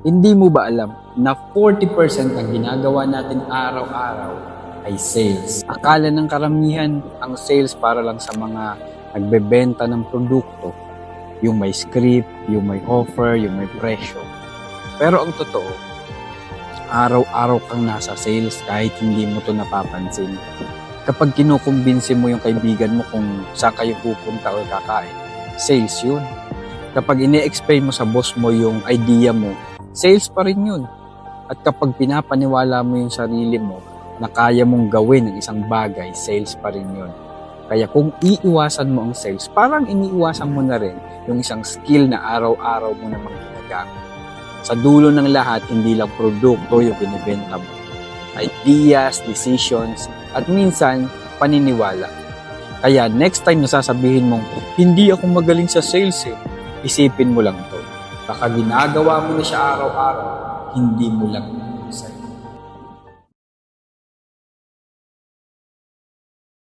Hindi mo ba alam na 40% ng ginagawa natin araw-araw ay sales? Akala ng karamihan ang sales para lang sa mga nagbebenta ng produkto, yung may script, yung may offer, yung may presyo. Pero ang totoo, araw-araw kang nasa sales kahit hindi mo to napapansin. Kapag kinukumbinsi mo yung kaibigan mo kung saan kayo pupunta o kakain, sales yun. Kapag ini-explain mo sa boss mo yung idea mo, sales pa rin yun. At kapag pinapaniwala mo yung sarili mo na kaya mong gawin ang isang bagay, sales pa rin yun. Kaya kung iiwasan mo ang sales, parang iniiwasan mo na rin yung isang skill na araw-araw mo namang ginagamit. Sa dulo ng lahat, hindi lang produkto yung binibenta mo. Ideas, decisions, at minsan, paniniwala. Kaya next time na sasabihin mong, hindi ako magaling sa sales isipin mo lang to. Baka ginagawa mo na siya araw-araw, hindi mo lang